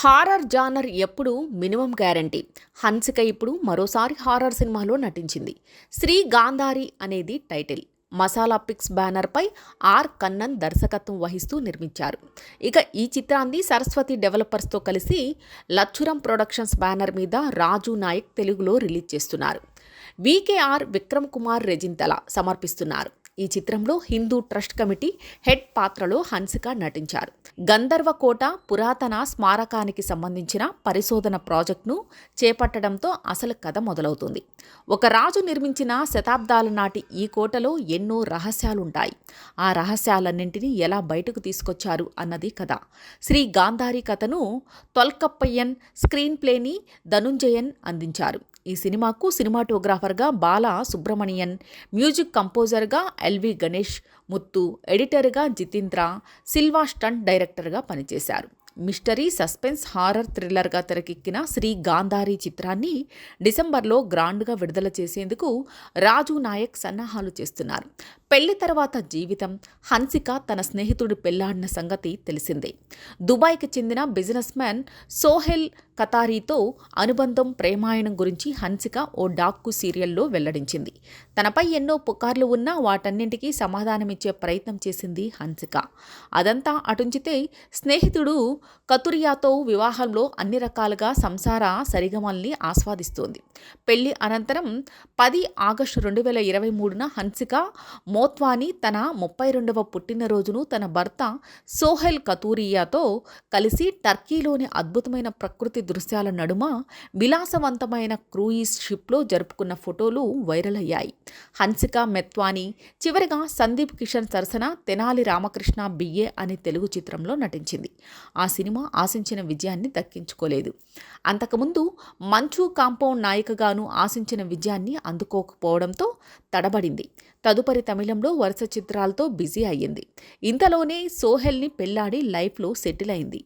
Horror genre ఎప్పుడు minimum guarantee. Hansika ఇప్పుడు మరోసారి హారర్ సినిమాలో నటించింది. శ్రీ గాంధారి అనేది టైటిల్. మసాలా పిక్స్ బ్యానర్పై ఆర్ కన్నన్ దర్శకత్వం వహిస్తూ నిర్మించారు. ఇక ఈ చిత్రాన్ని సరస్వతి డెవలపర్స్తో కలిసి లచ్చురం ప్రొడక్షన్స్ బ్యానర్ మీద రాజు నాయక్ తెలుగులో రిలీజ్ చేస్తున్నారు. వికేఆర్ విక్రమ్ కుమార్ రెజింతల సమర్పిస్తున్నారు. ఈ చిత్రంలో హిందూ ట్రస్ట్ కమిటీ హెడ్ పాత్రలో హన్సిక నటించారు. గంధర్వకోట పురాతన స్మారకానికి సంబంధించిన పరిశోధన ప్రాజెక్టును చేపట్టడంతో అసలు కథ మొదలవుతుంది. ఒక రాజు నిర్మించిన శతాబ్దాల నాటి ఈ కోటలో ఎన్నో రహస్యాలుంటాయి. ఆ రహస్యాలన్నింటినీ ఎలా బయటకు తీసుకొచ్చారు అన్నది కథ. శ్రీ గాంధారి కథను తొల్కప్పయ్యన్, స్క్రీన్ ప్లేని ధనుంజయన్ అందించారు. ఈ సినిమాకు సినిమాటోగ్రాఫర్గా బాలా సుబ్రమణియన్, మ్యూజిక్ కంపోజర్గా ఎల్వి గణేష్ ముత్తు, ఎడిటర్గా జితేంద్ర సిల్వా, స్టంట్ డైరెక్టర్గా పనిచేశారు. మిస్టరీ, సస్పెన్స్, హారర్ థ్రిల్లర్గా తెరకెక్కిన శ్రీ గాంధారి చిత్రాన్ని డిసెంబర్లో గ్రాండ్గా విడుదల చేసేందుకు రాజు నాయక్ సన్నాహాలు చేస్తున్నారు. పెళ్లి తర్వాత జీవితం. హన్సిక తన స్నేహితుడు పెళ్లాడిన సంగతి తెలిసిందే. దుబాయ్కి చెందిన బిజినెస్ మ్యాన్ సోహెల్ కతారీతో అనుబంధం, ప్రేమాయణం గురించి హన్సిక ఓ డాక్కు సీరియల్లో వెల్లడించింది. తనపై ఎన్నో పుకార్లు ఉన్నా వాటన్నింటికీ సమాధానమిచ్చే ప్రయత్నం చేసింది హన్సిక. అదంతా అటుంచితే స్నేహితుడు కతురియాతో వివాహంలో అన్ని రకాలుగా సంసార సరిగమల్ని ఆస్వాదిస్తోంది. పెళ్లి అనంతరం 10 ఆగస్టు 2023న హన్సిక మోత్వాని తన 32వ పుట్టినరోజును తన భర్త సోహెల్ కతూరియాతో కలిసి టర్కీలోని అద్భుతమైన ప్రకృతి దృశ్యాల నడుమ విలాసవంతమైన క్రూయిజ్ షిప్లో జరుపుకున్న ఫోటోలు వైరల్ అయ్యాయి. హన్సిక మెత్వాని చివరిగా సందీప్ కిషన్ సరసన తెనాలి రామకృష్ణ బిఏ అనే తెలుగు చిత్రంలో నటించింది. ఆ సినిమా ఆశించిన విజయాన్ని దక్కించుకోలేదు. అంతకుముందు మంచు కాంపౌండ్ నాయికగాను ఆశించిన విజయాన్ని అందుకోకపోవడంతో తడబడింది. తదుపరి తమిళంలో వరుస చిత్రాలతో బిజీ అయ్యింది. ఇంతలోనే సోహెల్ని పెళ్లాడి లైఫ్లో సెటిల్ అయింది.